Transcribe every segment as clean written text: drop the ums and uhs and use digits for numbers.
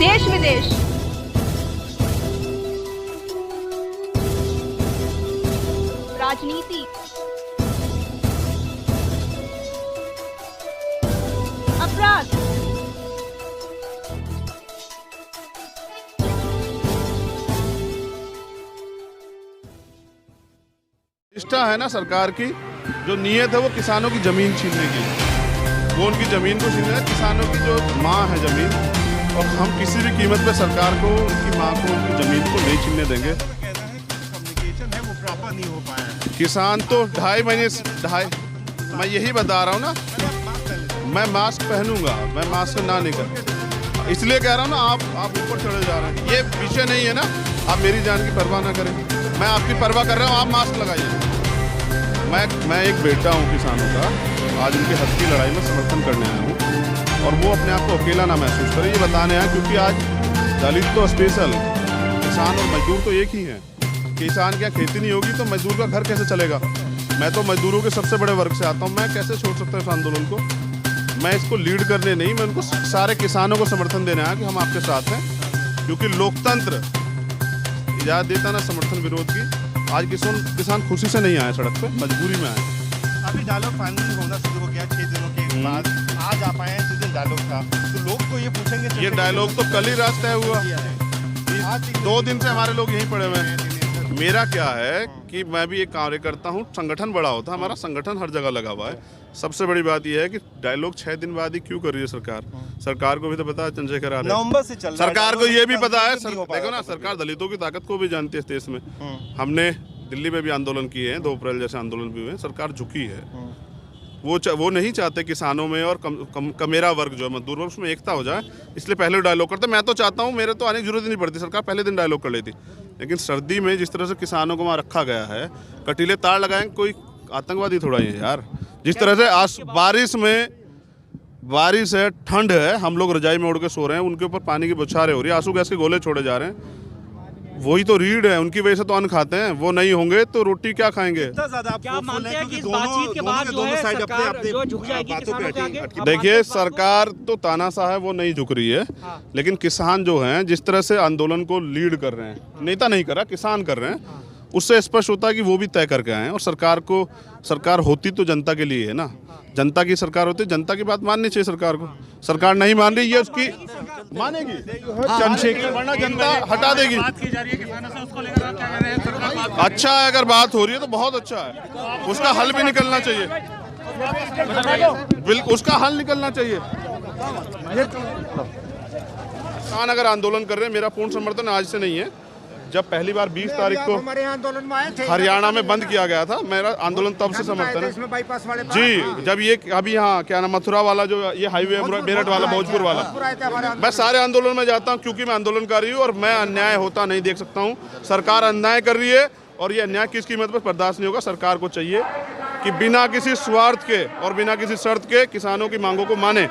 देश विदेश, राजनीति, अपराध, निष्ठा है ना सरकार की, जो नीयत है वो किसानों की जमीन छीनने की, वो उनकी जमीन को छीनना है। किसानों की जो माँ है जमीन, और हम किसी भी कीमत पे सरकार को उनकी माँ को उनकी जमीन को नहीं छीनने देंगे। कम्युनिकेशन है वो प्रॉपर नहीं हो पाया है। किसान तो 2.5 महीने मैं यही बता रहा हूँ ना, मैं मास्क पहनूंगा, मैं मास्क ना निकल, इसलिए कह रहा हूँ ना, आप ऊपर चढ़े जा रहे हैं। ये विषय नहीं है ना, आप मेरी जान की परवाह ना करें, मैं आपकी परवाह कर रहा हूँ, आप मास्क लगाइए। मैं एक बेटा हूँ किसानों का, आज उनके हक की लड़ाई में समर्थन करने आया हूँ, और वो अपने आप को अकेला ना महसूस करे, ये बताने आया। क्योंकि आज दलित तो स्पेशल, किसान और मजदूर तो एक ही हैं। किसान क्या खेती नहीं होगी तो मजदूर का घर कैसे चलेगा? मैं तो मजदूरों के सबसे बड़े वर्ग से आता हूँ, मैं कैसे छोड़ सकता हूँ इस आंदोलन को? मैं इसको लीड करने नहीं, मैं उनको सारे किसानों को समर्थन देने आया कि हम आपके साथ हैं, क्योंकि लोकतंत्र इजाज़त देता ना समर्थन विरोध की। आज किसान खुशी से नहीं आए सड़क पे, मजबूरी में आए। अभी डायलॉग फाइनल होना शुरू हो गया 6 दिनों के बाद, आज आप आए हैं, जिस दिन डायलॉग था तो लोग तो ये पूछेंगे, ये डायलॉग तो कल ही रात तय हुआ, आज 2 दिन से हमारे लोग यहीं पड़े हुए हैं। मेरा क्या है कि मैं भी एक कार्यकर्ता हूँ, संगठन बड़ा होता है, हमारा संगठन हर जगह लगा हुआ है। सबसे बड़ी बात यह है कि डायलॉग 6 दिन बाद ही क्यों कर रही है सरकार? सरकार को भी तो पता है चंद्रशेखर आजाद, नवंबर से चल रहा है, सरकार को ये भी पता है। नहीं हो पा देखो रहा ना, सरकार दलितों की ताकत को भी जानती है इस देश में। हमने दिल्ली में भी आंदोलन किए हैं, 2 अप्रैल जैसे आंदोलन भी हुए, सरकार झुकी है। वो नहीं चाहते किसानों में और कमेरा वर्ग जो है मजदूर वर्ग, उसमें एकता हो जाए, इसलिए पहले डायलॉग करते। मैं तो चाहता हूँ, मेरे तो आने की जरूरत ही नहीं पड़ती, सरकार पहले दिन डायलॉग कर लेती। लेकिन सर्दी में जिस तरह से किसानों को वहाँ रखा गया है, कटीले तार लगाएंगे, कोई आतंकवादी थोड़ा ही है यार। जिस तरह से बारिश है, ठंड है, हम लोग रजाई में उड़ के सो रहे हैं, उनके ऊपर पानी की बौछारें हो रही है, आंसू गैस के गोले छोड़े जा रहे हैं। वही तो रीढ़ है, उनकी वजह से तो अन्न खाते हैं। वो नहीं होंगे तो रोटी क्या खाएंगे? क्या मानते हैं कि इस बातचीत के बाद जो है सरकार जो झुक जाएगी किसानों के आगे? देखिए, सरकार तो तानाशाह है, वो नहीं झुक रही है। लेकिन किसान जो हैं, जिस तरह से आंदोलन को लीड कर रहे हैं, नेता नहीं कर रहा, किसान कर रहे हैं, उससे स्पष्ट होता है कि वो भी तय करके आए हैं। और सरकार होती तो जनता के लिए है ना, जनता की सरकार होती, जनता की बात माननी चाहिए सरकार को। सरकार नहीं मान रही, ये उसकी मानेगी चंद्रशेखर, वरना जनता हटा देगी। अच्छा है, अगर बात हो रही है तो बहुत अच्छा है, उसका हल भी निकलना चाहिए, बिल्कुल उसका हल निकलना चाहिए। किसान अगर आंदोलन कर रहे हैं, मेरा पूर्ण समर्थन आज से नहीं है। जब पहली बार 20 तारीख को हमारे आंदोलन में आए थे, हरियाणा में बंद किया गया था, मेरा आंदोलन तब से समर्थन है बाईपास वाले जी। जब ये अभी यहाँ क्या नाम, मथुरा वाला जो ये हाईवे है, मेरठ वाला, भोजपुर वाला, मैं सारे आंदोलन में जाता हूँ क्योंकि मैं आंदोलनकारी हूँ और मैं अन्याय होता नहीं देख सकता हूँ। सरकार अन्याय कर रही है और ये अन्याय किस कीमत पर बर्दाश्त नहीं होगा। सरकार को चाहिए कि बिना किसी स्वार्थ के और बिना किसी शर्त के किसानों की मांगों को माने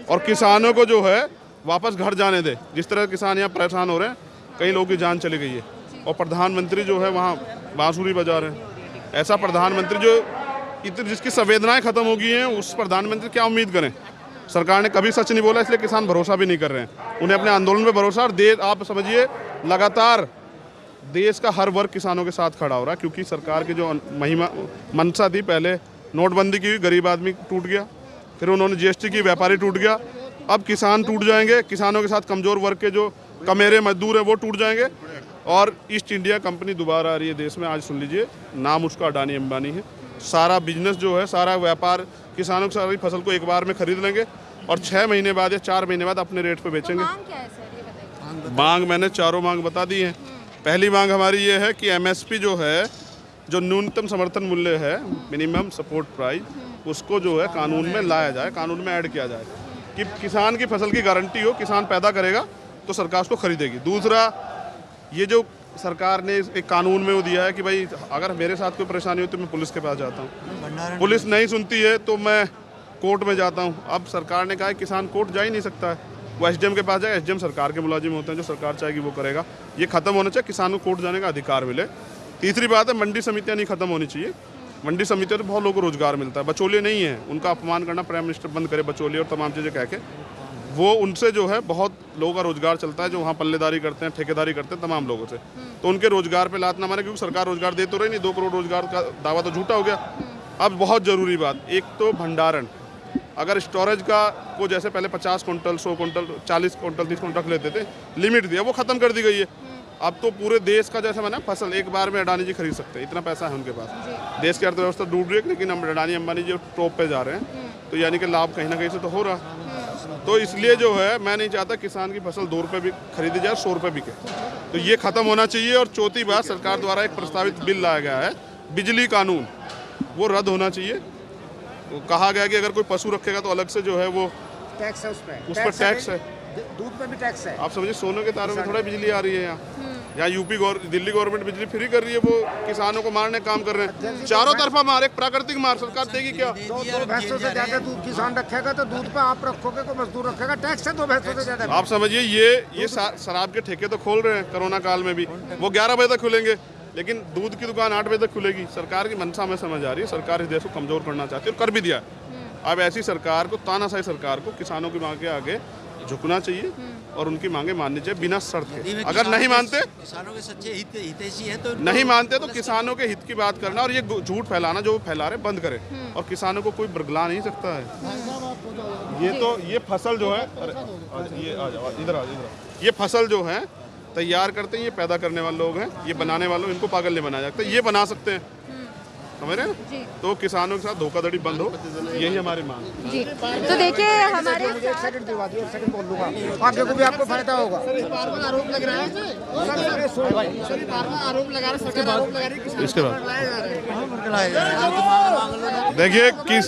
और किसानों को जो है वापस घर जाने दे। जिस तरह किसान यहाँ परेशान हो रहे हैं, कई लोगों की जान चली गई है और प्रधानमंत्री जो है वहाँ बांसुरी बजा रहे हैं। ऐसा प्रधानमंत्री जो जिसकी संवेदनाएं खत्म हो गई हैं, उस प्रधानमंत्री क्या उम्मीद करें? सरकार ने कभी सच नहीं बोला, इसलिए किसान भरोसा भी नहीं कर रहे हैं। उन्हें अपने आंदोलन पे भरोसा, और आप समझिए लगातार देश का हर वर्ग किसानों के साथ खड़ा हो रहा है। क्योंकि सरकार की जो मंशा थी, पहले नोटबंदी की, गरीब आदमी टूट गया, फिर उन्होंने GST की, व्यापारी टूट गया, अब किसान टूट जाएंगे। किसानों के साथ कमज़ोर वर्ग के जो कमेरे मजदूर हैं वो टूट जाएंगे। और ईस्ट इंडिया कंपनी दोबारा आ रही है देश में। आज सुन लीजिए, नाम उसका अडानी अंबानी है। सारा बिजनेस जो है, सारा व्यापार, किसानों की सारी फसल को एक बार में खरीद लेंगे और 6 महीने बाद या 4 महीने बाद अपने रेट पे बेचेंगे। मांग क्या है सर, ये बताइए। मांग मैंने चारों मांग बता दी है। पहली मांग हमारी ये है कि MSP जो है, जो न्यूनतम समर्थन मूल्य है, मिनिमम सपोर्ट प्राइस, उसको जो है कानून में लाया जाए, कानून में ऐड किया जाए कि किसान की फसल की गारंटी हो, किसान पैदा करेगा तो सरकार उसको खरीदेगी। दूसरा, ये जो सरकार ने एक कानून में वो दिया है कि भाई अगर मेरे साथ कोई परेशानी हो तो मैं पुलिस के पास जाता हूँ, पुलिस नहीं सुनती है तो मैं कोर्ट में जाता हूँ। अब सरकार ने कहा है किसान कोर्ट जा ही नहीं सकता है, वो SDM के पास जाए। SDM सरकार के मुलाजिम होते हैं, जो सरकार चाहेगी वो करेगा। ये खत्म होना चाहिए, किसानों को कोर्ट जाने का अधिकार मिले। तीसरी बात है, मंडी समितियाँ नहीं खत्म होनी चाहिए। मंडी समितियों से बहुत लोगों को रोजगार मिलता है। बचौलिए नहीं है, उनका अपमान करना प्राइम मिनिस्टर बंद करे, बचौलिए और तमाम चीज़ें कह के वो उनसे जो है बहुत लोगों का रोजगार चलता है, जो वहाँ पल्लेदारी करते हैं, ठेकेदारी करते हैं तमाम लोगों से। तो उनके रोजगार पे लात ना मारे, क्योंकि सरकार रोजगार दे तो रही नहीं, 2 करोड़ रोजगार का दावा तो झूठा हो गया। अब बहुत ज़रूरी बात, एक तो भंडारण, अगर स्टोरेज का वो जैसे पहले 50 कुंटल 100 कुंटल 40 कुंटल 30 कुंटल रख लेते थे, लिमिट दिया, वो ख़त्म कर दी गई है। अब तो पूरे देश का जैसे मैंने फसल एक बार में अडानी जी खरीद सकते हैं, इतना पैसा है उनके पास। देश की अर्थव्यवस्था डूब रही है, लेकिन हम अडानी अंबानी जी टॉप पे जा रहे हैं, तो यानी कि लाभ कहीं ना कहीं से तो हो रहा। तो इसलिए जो है मैं नहीं चाहता किसान की फसल 2 रुपये भी खरीदी जाए, 100 रुपये बिके। तो ये ख़त्म होना चाहिए। और चौथी बात, सरकार द्वारा एक प्रस्तावित बिल लाया गया है बिजली कानून, वो रद्द होना चाहिए। वो कहा गया कि अगर कोई पशु रखेगा तो अलग से जो है वो टैक्स है, उस पर टैक्स है, दूध पे भी टैक्स है। आप समझिए सोने के तारों में थोड़ा बिजली आ रही है यहाँ यूपी दिल्ली गवर्नमेंट बिजली फ्री कर रही है, वो किसानों को मारने काम कर रहे हैं। चारों तरफा मार, एक प्राकृतिक मार, सरकार देगी क्या? 2 भैंसों से ज्यादा दूध किसान रखेगा तो दूध पे आप रखोगे, कोई मजदूर रखेगा, टैक्स है 2 भैंसों से ज्यादा। आप समझिए ये शराब के ठेके तो खोल रहे हैं कोरोना काल में भी, वो 11 बजे तक खुलेंगे, लेकिन दूध की दुकान 8 बजे तक खुलेगी। सरकार की मंशा में समझ आ रही है, सरकार इस देश को कमजोर करना चाहती है और कर भी दिया। अब ऐसी सरकार को, तानाशाही सरकार को किसानों की मांग के आगे झुकना चाहिए और उनकी मांगे माननी चाहिए बिना शर्त के। अगर नहीं मानते, किसानों के सच्चे हितैषी हैं तो नहीं मानते तो किसानों के हित की बात करना और ये झूठ फैलाना जो फैला रहे बंद करें, और किसानों को कोई बरगला नहीं सकता है। ये तो ये फसल जो है, ये आ जाओ इधर, ये फसल जो है तैयार करते हैं, ये पैदा करने वाले लोग हैं, ये बनाने वाले, इनको पागल नहीं बनाया जाता, ये बना सकते हैं, समझ रहे हैं? तो किसानों के साथ धोखाधड़ी बंद हो, यही हमारी मांग जी। तो देखिए हमारे एक सेकंड दिलवा दियो, एक सेकंड बोल लूंगा, आगे को भी आपको फायदा होगा। आरोप लग रहा है, आरोप लगा रहा है, सरकार आरोप लगा रही है, इसके बाद देखिए किस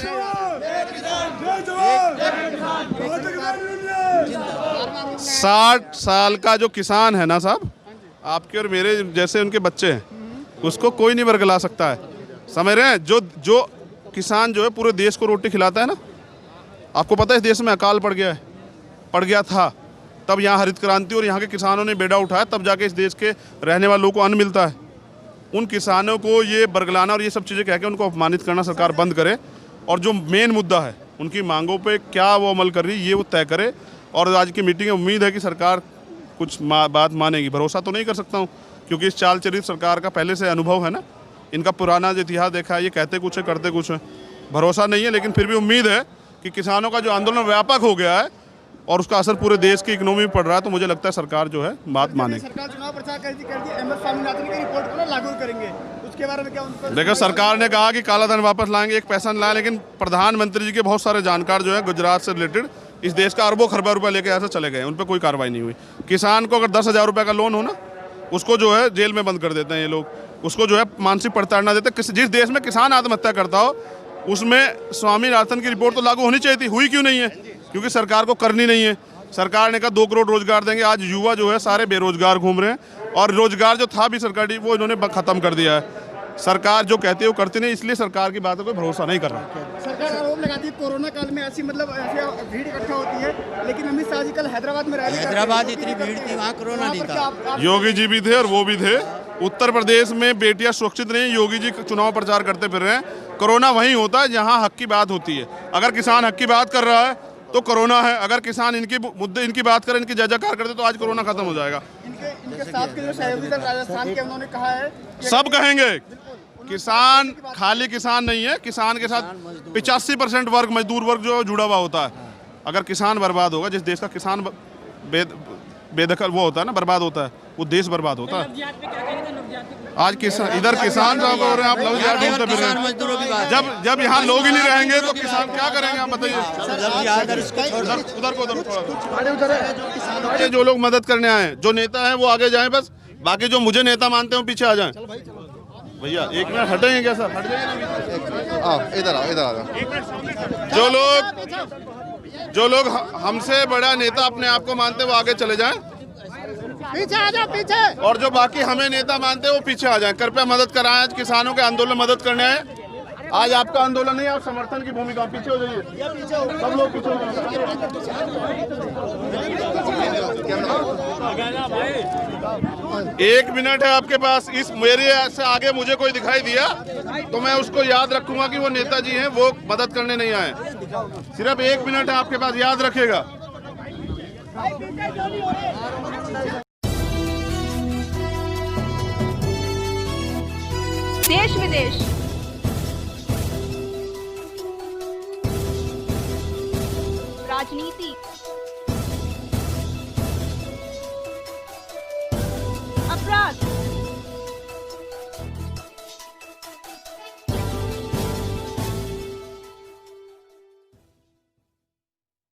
60 साल का जो किसान है ना साहब, आपके और मेरे जैसे उनके बच्चे हैं, उसको कोई नहीं बरगला सकता है, समझ रहे हैं? जो किसान जो है पूरे देश को रोटी खिलाता है ना, आपको पता है इस देश में अकाल पड़ गया था, तब यहाँ हरित क्रांति और यहाँ के किसानों ने बेड़ा उठाया, तब जाके इस देश के रहने वाले लोगों को अन्न मिलता है। उन किसानों को ये बरगलाना और ये सब चीज़ें कह के उनको अपमानित करना सरकार बंद करे, और जो मेन मुद्दा है उनकी मांगों पे क्या वो अमल कर रही है ये वो तय करे। और आज की मीटिंग में उम्मीद है कि सरकार कुछ बात मानेगी। भरोसा तो नहीं कर सकता हूँ, क्योंकि इस चाल चरित सरकार का पहले से अनुभव है ना, इनका पुराना जो इतिहास देखा है, ये कहते कुछ है करते कुछ है। भरोसा नहीं है, लेकिन फिर भी उम्मीद है कि किसानों का जो आंदोलन व्यापक हो गया है और उसका असर पूरे देश की इकोनॉमी में पड़ रहा है, तो मुझे लगता है सरकार जो है बात मानेगी। सरकार चुनाव प्रचार कर दी अहमद स्वामीनाथन की रिपोर्ट को लागू करेंगे, उसके बारे में क्या उनको? देखो, सरकार ने कहा कि काला धन वापस लाएंगे, एक पैसा नहीं लाया, लेकिन प्रधानमंत्री जी के बहुत सारे जानकार जो है गुजरात से रिलेटेड इस देश का अरबों खरबों रुपये लेके ऐसे चले गए, उन पर कोई कार्रवाई नहीं हुई। किसान को अगर 10,000 रुपये का लोन हो ना, उसको जो है जेल में बंद कर देते हैं ये लोग, उसको जो है मानसिक प्रताड़ना देते। जिस देश में किसान आत्महत्या करता हो उसमें स्वामीनाथन की रिपोर्ट तो लागू होनी चाहिए थी, हुई क्यों नहीं है? क्योंकि सरकार को करनी नहीं है। सरकार ने कहा 2 करोड़ रोजगार देंगे, आज युवा जो है सारे बेरोजगार घूम रहे हैं, और रोजगार जो था भी सरकारी वो इन्होंने ख़त्म कर दिया है। सरकार जो कहती है वो करती नहीं, इसलिए सरकार की बातों को भरोसा नहीं कर रहा। सरकार आरोप लगाती है कोरोना काल में ऐसी भीड़ इकट्ठा होती है, लेकिन अमित शाह जी कल हैदराबाद में रैली, हैदराबाद इतनी भीड़ थी, वहाँ कोरोना नहीं था। योगी जी भी थे और वो भी थे। उत्तर प्रदेश में बेटियां सुरक्षित नहीं, योगी जी चुनाव प्रचार करते फिर रहे हैं। कोरोना वहीं होता है जहां हक की बात होती है। अगर किसान हक की बात कर रहा है तो कोरोना है, अगर किसान इनकी मुद्दे इनकी बात करें, इनकी जय जयकार करते तो आज कोरोना खत्म हो जाएगा। इनके साथ के जो सहयोगी राजस्थान के, उन्होंने कहा है सब कहेंगे किसान खाली किसान नहीं है, किसान के साथ 85% वर्ग मजदूर वर्ग जो जुड़ा हुआ होता है। अगर किसान बर्बाद होगा, जिस देश का किसान बेदखल वो होता है ना, बर्बाद होता है, वो देश बर्बाद होता है। आज किसान इधर किसान साहब हो रहे हैं, आप लोग जब यहाँ लोग ही नहीं रहेंगे तो किसान क्या करेंगे आप बताइए? उधर जो लोग मदद करने आए, जो नेता हैं वो आगे जाएं बस, बाकी जो मुझे नेता मानते हैं वो पीछे आ जाएं। भैया 1 मिनट हटेंगे क्या सर? हट जाइए, इधर आओ। जो लोग हमसे बड़ा नेता अपने आप को मानते हैं वो आगे चले जाएं, पीछे आ जाओ, पीछे। और जो बाकी हमें नेता मानते हैं वो पीछे आ जाएं। कृपया मदद कराएं, आज किसानों के आंदोलन में मदद करने आए। आज आपका आंदोलन नहीं, आप समर्थन की भूमिका, पीछे हो जाइए, सब लोग पीछे हो जाइए। 1 मिनट है आपके पास, इस मेरे से आगे मुझे कोई दिखाई दिया तो मैं उसको याद रखूंगा कि वो नेताजी हैं, वो मदद करने नहीं आए। सिर्फ 1 मिनट है आपके पास, याद रखेगा। देश विदेश, राजनीति,